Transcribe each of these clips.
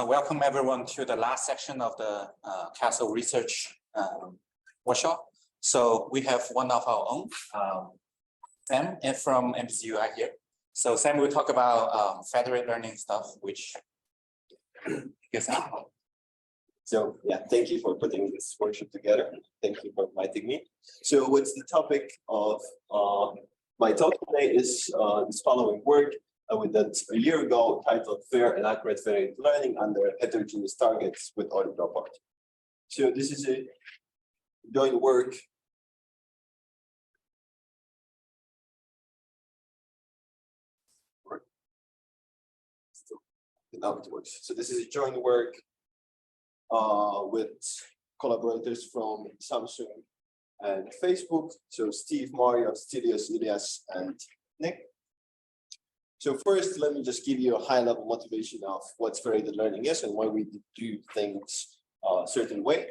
Welcome everyone to the last section of the Castle Research workshop. So we have one of our own, Sam from MBZUAI here. So Sam will talk about federated learning stuff, which is So yeah, thank you for putting this workshop together. Thank you for inviting me. So what's the topic of my talk today is this following work we did a year ago titled Fair and Accurate Federated Learning under Heterogeneous Targets with Auto Dropout. So this is a joint work now it works. So this is a joint work with collaborators from Samsung and Facebook. So Steve, Mario, Stelios, Ilias, and Nick. So first, let me just give you a high-level motivation of what federated learning is and why we do things a certain way.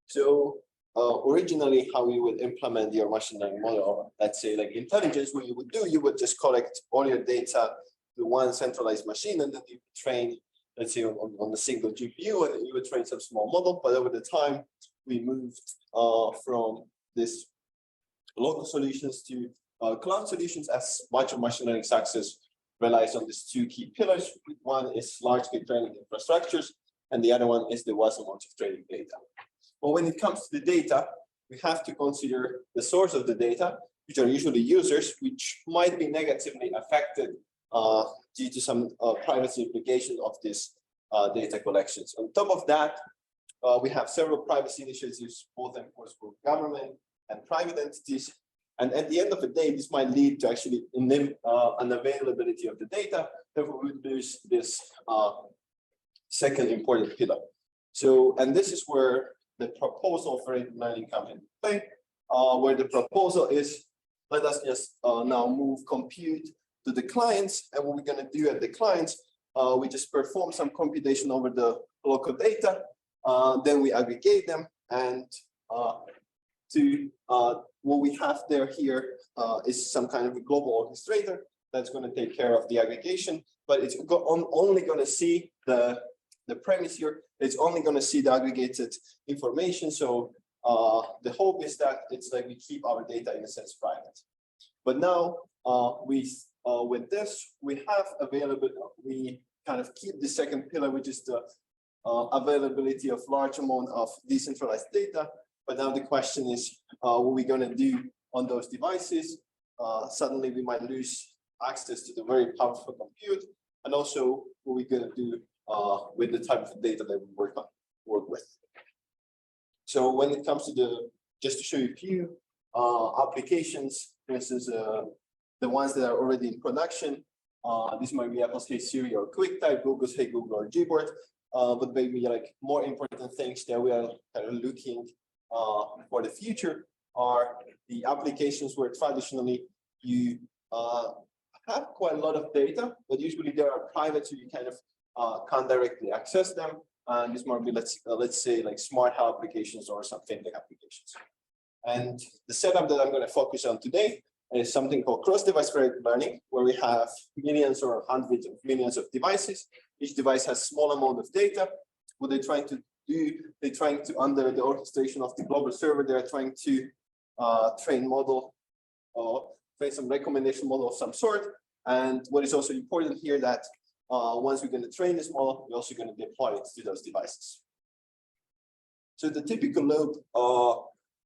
So originally, how we would implement your machine learning model, or let's say like intelligence, what you would do, you would just collect all your data to one centralized machine, and then you train, let's say, on a single GPU, and then you would train some small model. But over the time, we moved from this local solutions to cloud solutions, as much of machine learning success relies on these two key pillars. One is large-scale training infrastructures, and the other one is the vast amounts of training data. But when it comes to the data, we have to consider the source of the data, which are usually users, which might be negatively affected due to some privacy implications of this data collections. On top of that, we have several privacy initiatives, both enforced for government and private entities. And at the end of the day, this might lead to actually unavailability of the data. Therefore, we lose this second important pillar. So, and this is where the proposal for federated learning comes into play, where the proposal is, let us just now move compute to the clients. And what we're going to do at the clients, we just perform some computation over the local data. Then we aggregate them, and what we have here is some kind of a global orchestrator that's going to take care of the aggregation, but it's only going to see the premise here. It's only going to see the aggregated information. So the hope is that it's like we keep our data in a sense private. But now with this, we have available. We kind of keep the second pillar, which is the availability of large amount of decentralized data. But now the question is, what are we going to do on those devices? Suddenly, we might lose access to the very powerful compute, and also what are we going to do with the type of data that we work with. So when it comes to just to show you a few applications, for instance, the ones that are already in production. This might be Apple's Hey Siri or QuickType, Google's Hey Google or Gboard. But maybe like more important things that we are kind of looking for the future are the applications where traditionally you have quite a lot of data, but usually they are private, so you kind of can't directly access them. And this might be, let's say, like smart home applications or some fintech applications. And the setup that I'm going to focus on today is something called cross-device federated learning, where we have millions or hundreds of millions of devices. Each device has small amount of data. What they're trying to do, they're trying to, under the orchestration of the global server, they're trying to train model or train some recommendation model of some sort. And what is also important here that once we're going to train this model, we're also going to deploy it to those devices. So the typical loop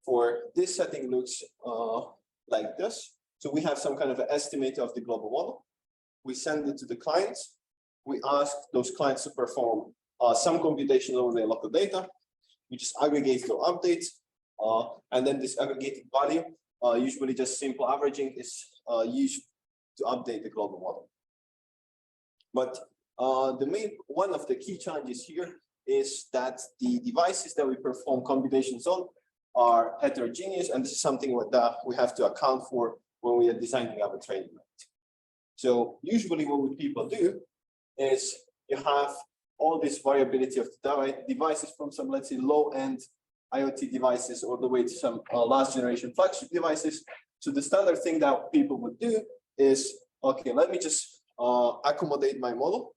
for this setting looks like this. So we have some kind of an estimate of the global model. We send it to the clients. We ask those clients to perform some computation over their local data. We just aggregate the updates. And then this aggregated value, usually just simple averaging, is used to update the global model. But one of the key challenges here is that the devices that we perform computations on are heterogeneous, and this is something that we have to account for when we are designing our training rate. So usually what people do is you have all this variability of the devices from some, let's say, low-end IoT devices all the way to some last generation flagship devices. So the standard thing that people would do is, okay, let me just accommodate my model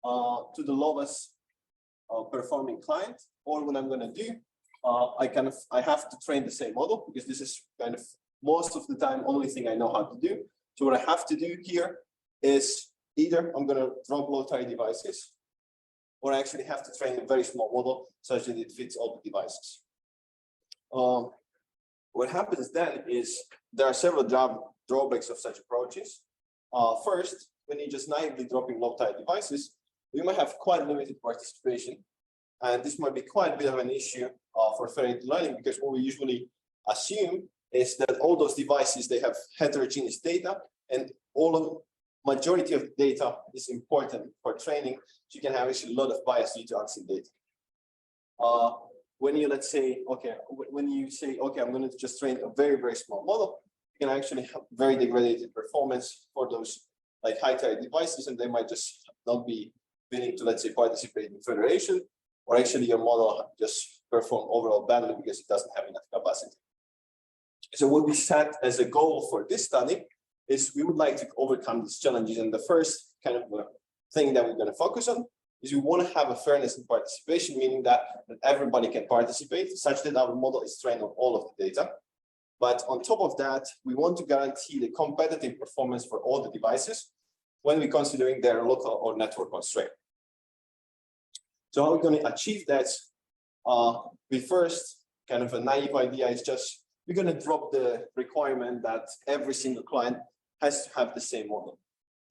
to the lowest performing client, or what I'm going to do, I have to train the same model, because this is kind of most of the time only thing I know how to do. So what I have to do here is either I'm going to drop low-tide devices, or I actually have to train a very small model such that it fits all the devices. What happens then is there are several drawbacks of such approaches. First, when you're just naively dropping low-tide devices, you might have quite limited participation. And this might be quite a bit of an issue for federated learning, because what we usually assume is that all those devices, they have heterogeneous data, and majority of the data is important for training. So you can have actually a lot of bias due to unseen data. When you, let's say, okay, when you say, okay, I'm going to just train a very, very small model, you can actually have very degraded performance for those like high-tide devices, and they might just not be willing to, let's say, participate in federation, or actually your model just perform overall badly because it doesn't have enough capacity. So what we set as a goal for this study is we would like to overcome these challenges. And the first kind of thing that we're going to focus on is we want to have a fairness in participation, meaning that everybody can participate, such that our model is trained on all of the data. But on top of that, we want to guarantee the competitive performance for all the devices when we're considering their local or network constraint. So how are we going to achieve that? We first, kind of a naive idea is just, we're going to drop the requirement that every single client has to have the same model.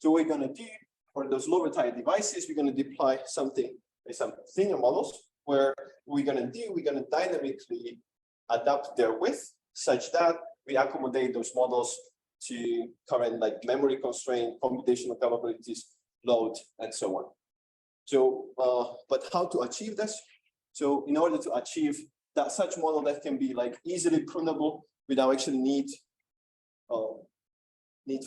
So what we're going to do for those lower tide devices, we're going to deploy something, some thinner models, where we're going to dynamically adapt their width such that we accommodate those models to current like memory constraint, computational capabilities, load, and so on. So, but how to achieve this? So in order to achieve that such model that can be like easily prunable without actually need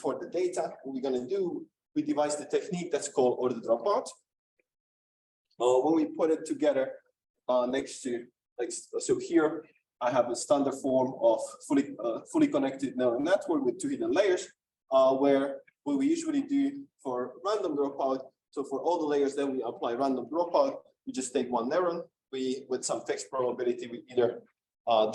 for the data, what we're going to do, we devise the technique that's called order dropout. When we put it together next to, like, so here I have a standard form of fully connected neural network with 2 hidden layers, where what we usually do for random dropout. So for all the layers that we apply random dropout, we just take one neuron. With some fixed probability, we either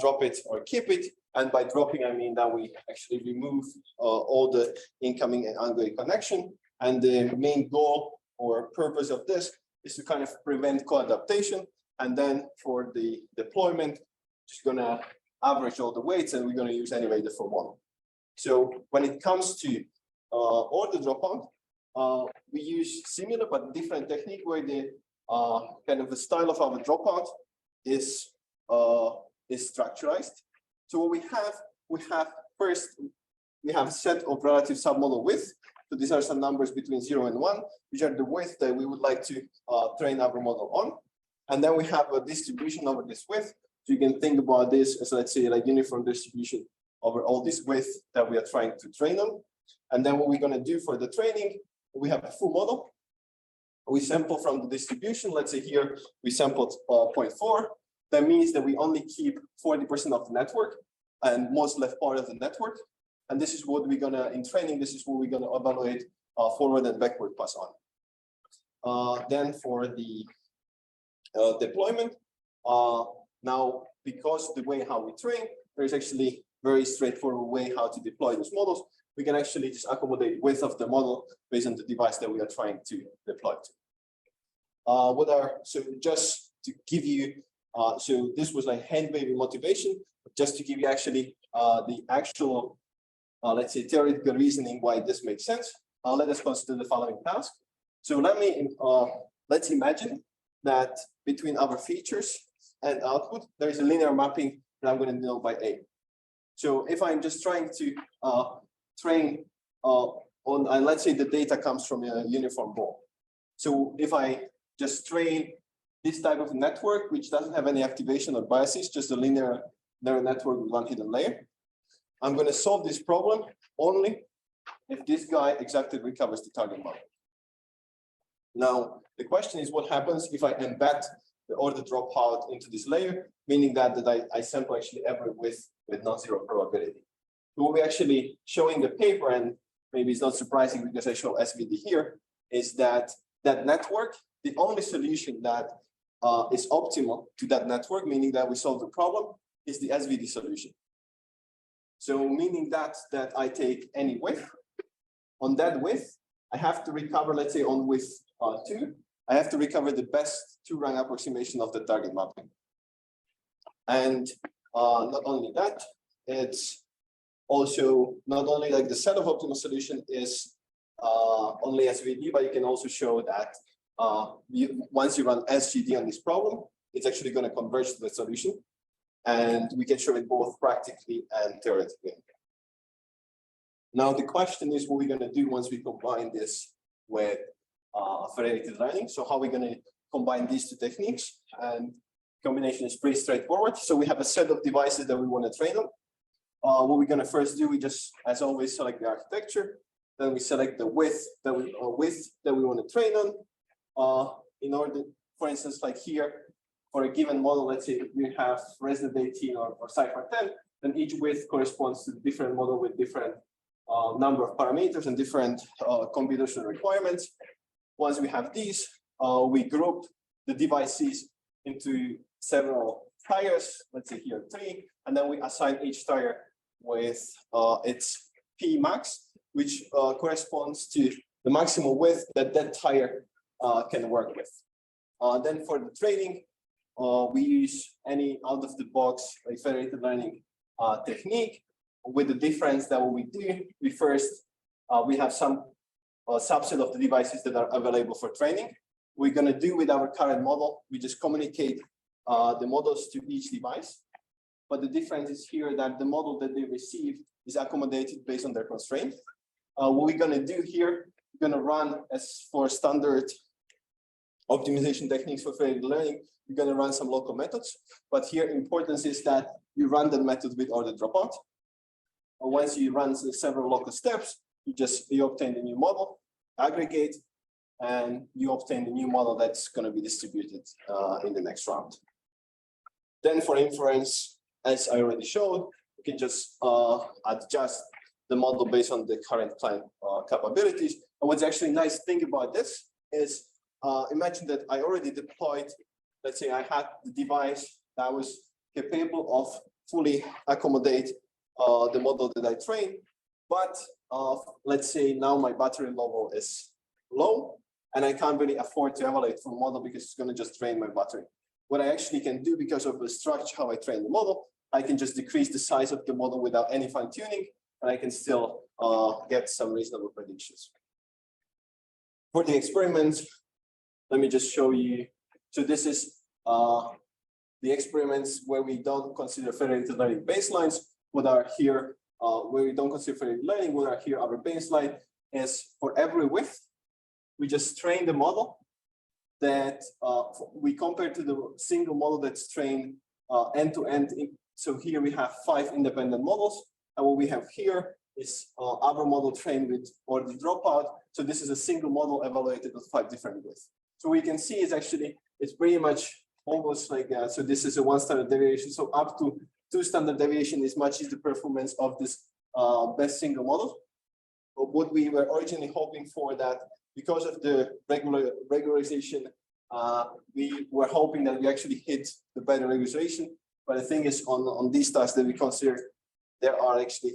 drop it or keep it. And by dropping, I mean that we actually remove all the incoming and outgoing connection. And the main goal or purpose of this is to kind of prevent co-adaptation. And then for the deployment, just gonna average all the weights, and we're gonna use anyway the full model. So when it comes to order dropout, we use similar but different technique, where the kind of the style of our dropout is structurized. So what we have first, we have a set of relative submodel width. So these are some numbers between 0 and 1, which are the width that we would like to train our model on. And then we have a distribution over this width. So you can think about this as, let's say, like uniform distribution over all this width that we are trying to train on. And then what we're going to do for the training, we have a full model. We sample from the distribution. Let's say here we sampled 0.4. That means that we only keep 40% of the network and most left part of the network. And this is what we're gonna, in training, this is what we're gonna evaluate forward and backward pass on. Then for the deployment, now because the way how we train, there's actually very straightforward way how to deploy those models. We can actually just accommodate width of the model based on the device that we are trying to deploy to. So just to give you, so this was like hand wavy motivation, just to give you actually the actual, let's say, theoretical reasoning why this makes sense. Let us consider the following task. So let's imagine that between our features and output, there is a linear mapping that I'm going to denote by A. So if I'm just trying to train on, and let's say the data comes from a uniform ball. So if I just train this type of network, which doesn't have any activation or biases, just a linear neural network with one hidden layer, I'm going to solve this problem only if this guy exactly recovers the target model. Now, the question is what happens if I embed the order dropout into this layer, meaning that I sample actually every width with non-zero probability. So what we actually show in the paper, and maybe it's not surprising because I show SVD here, is that that network, the only solution that is optimal to that network, meaning that we solve the problem, is the SVD solution. So meaning that I take any width. On that width, I have to recover, let's say on width 2, I have to recover the best 2-rank approximation of the target mapping. And not only that, it's also not only like the set of optimal solution is only SVD, but you can also show that once you run SGD on this problem, it's actually going to converge to the solution. And we can show it both practically and theoretically. Now, the question is what we're going to do once we combine this with federated learning. So how are we going to combine these two techniques? And combination is pretty straightforward. So we have a set of devices that we want to train on. What we're going to first do, we just, as always, select the architecture. Then we select the width that we want to train on. In order, for instance, like here, for a given model, let's say we have resident 18 or cipher 10, then each width corresponds to a different model with different number of parameters and different computational requirements. Once we have these, we group the devices into several tires, let's say here 3, and then we assign each tire with its P max, which corresponds to the maximum width that that tire can work with. Then for the training, we use any out-of-the-box federated learning technique, with the difference that what we do, we have some subset of the devices that are available for training. We're going to do with our current model, we just communicate the models to each device. But the difference is here that the model that they receive is accommodated based on their constraint. What we're going to do here, we're going to run as for standard optimization techniques for federated learning, we're going to run some local methods. But here, importance is that you run the method with order dropout. Once you run several local steps, you obtain the new model, aggregate, and you obtain the new model that's going to be distributed in the next round. Then for inference, as I already showed, you can just adjust the model based on the current client capabilities. And what's actually nice thing about this is, imagine that I already deployed, let's say I had the device that was capable of fully accommodate the model that I trained, but let's say now my battery level is low and I can't really afford to evaluate from model because it's going to just drain my battery. What I actually can do because of the structure, how I train the model, I can just decrease the size of the model without any fine tuning, and I can still get some reasonable predictions. For the experiments, let me just show you. So this is the experiments where we don't consider federated learning baselines. What are here, where we don't consider federated learning, what are here our baseline is for every width, we just train the model that we compare to the single model that's trained end to end. So here we have 5 independent models. And what we have here is our model trained with order dropout. So this is a single model evaluated with 5 different widths. So we can see is actually, it's pretty much almost like, so this is a 1 standard deviation. So up to 2 standard deviation is matches the performance of this best single model. But what we were originally hoping for that because of the regularization, we were hoping that we actually hit the better regularization. But the thing is on these tasks that we consider, there are actually,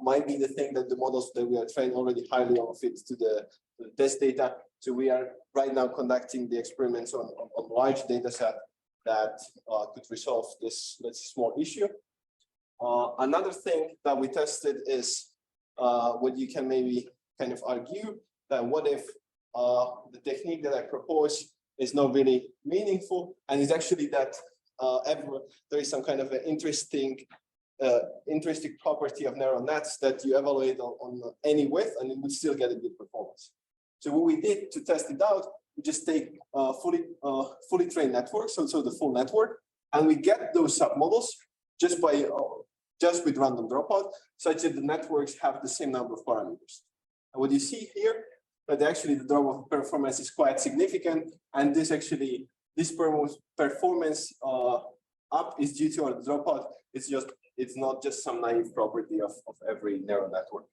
might be the thing that the models that we are trained already highly fit to the test data. So we are right now conducting the experiments on large data set that could resolve this, let's say, small issue. Another thing that we tested is what you can maybe kind of argue that what if the technique that I propose is not really meaningful, and it's actually that there is some kind of an intrinsic property of neural nets that you evaluate on any width and it would still get a good performance. So what we did to test it out, we just take fully trained networks, so the full network, and we get those submodels just with random dropout, such that the networks have the same number of parameters. And what you see here, that actually the drop of performance is quite significant, and this performance up is due to our dropout. It's not just some naive property of every neural network.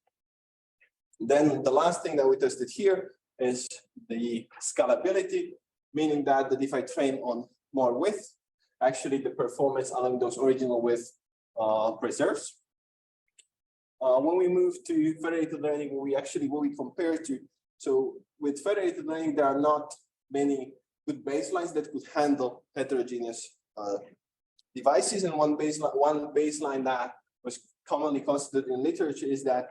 Then the last thing that we tested here is the scalability. meaning that if I train on more width, actually the performance along those original width preserves. When we move to federated learning, what we compare to, so with federated learning, there are not many good baselines that could handle heterogeneous devices. And one baseline that was commonly considered in literature is that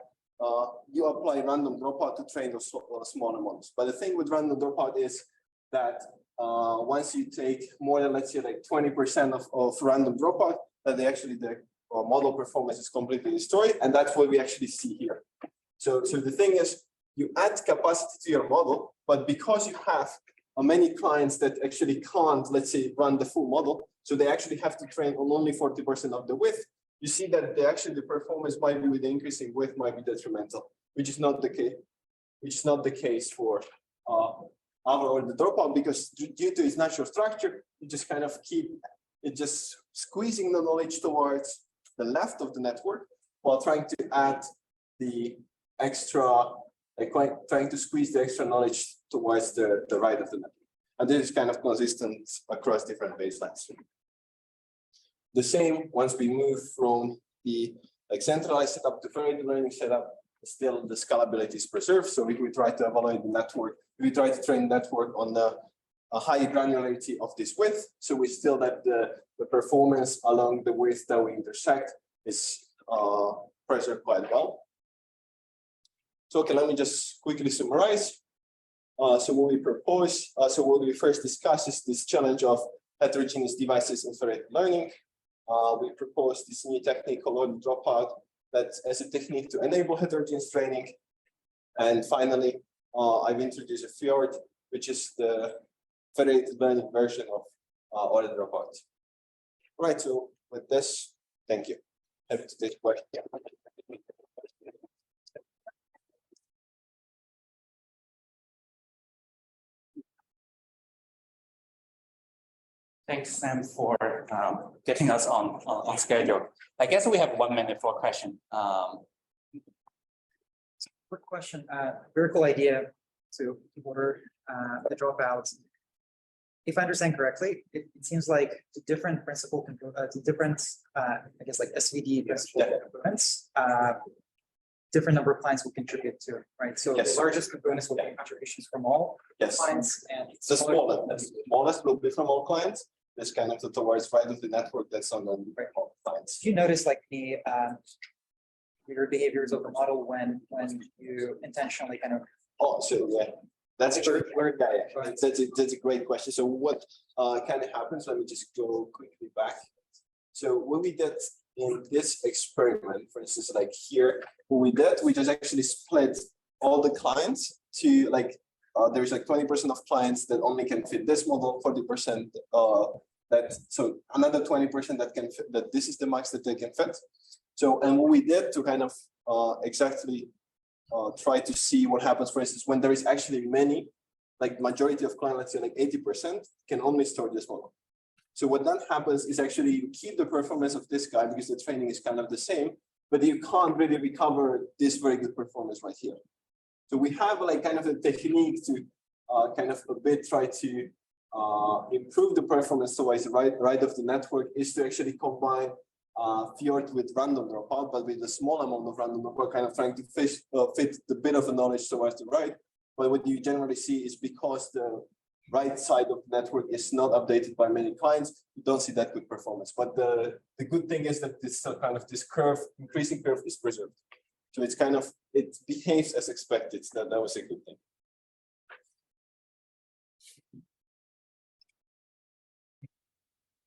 you apply random dropout to train those smaller models. But the thing with random dropout is that once you take more than, let's say, like 20% of random dropout, that the model performance is completely destroyed, and that's what we actually see here. So the thing is, you add capacity to your model, but because you have many clients that actually can't, let's say, run the full model, so they actually have to train on only 40% of the width, you see that the performance might be with the increasing width might be detrimental, which is not the case. Which is not the case for or the dropout, because due to its natural structure, you just kind of keep it just squeezing the knowledge towards the left of the network while trying to add the extra, trying to squeeze the extra knowledge towards the right of the network. And this is kind of consistent across different baselines. The same once we move from the centralized setup to federated learning setup, still the scalability is preserved. So if we try to evaluate the network, we try to train the network on a high granularity of this width. So we still have the performance along the width that we intersect is preserved quite well. So okay, let me just quickly summarize. So what we propose, so what we first discuss is this challenge of heterogeneous devices in federated learning. We propose this new technique called dropout that as a technique to enable heterogeneous training. And finally, I've introduced a fjord, which is the federated learning version of order dropout. Right, so with this, thank you. Happy to take questions. Thanks, Sam, for getting us on schedule. I guess we have 1 minute for a question. Quick question, very cool idea to order the dropouts. If I understand correctly, it seems like the different principal I guess like SVD principal components, different number of clients will contribute to, right? So yes. The largest components will be contributions from all clients, and the smallest will be from all clients. This kind of towards right of the network that's on the all clients. Do you notice like the weird behaviors of the model when you intentionally kind of? Oh, so yeah, that's a that's a great question. So what kind of happens? Let me just go quickly back. So what we did in this experiment, for instance, like here, what we did, we just actually split all the clients to like there's like 20% of clients that only can fit this model, 40% so another 20% that can fit, that this is the max that they can fit. So, and what we did to kind of exactly try to see what happens, for instance, when there is actually many, like majority of clients, let's say like 80% can only store this model. So what then happens is actually you keep the performance of this guy because the training is kind of the same, but you can't really recover this very good performance right here. So we have like kind of a technique to kind of a bit try to improve the performance towards the right of the network is to actually combine fjord with random dropout, but with a small amount of random dropout, kind of trying to fit the bit of the knowledge towards the right. But what you generally see is because the right side of the network is not updated by many clients, you don't see that good performance. But the good thing is that this kind of this curve, increasing curve is preserved. So it's kind of, it behaves as expected. That was a good thing.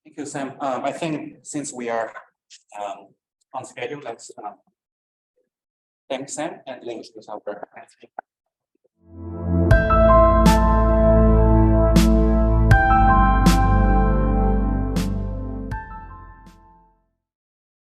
Thank you, Sam. I think since we are on schedule, let's thank Sam and link to our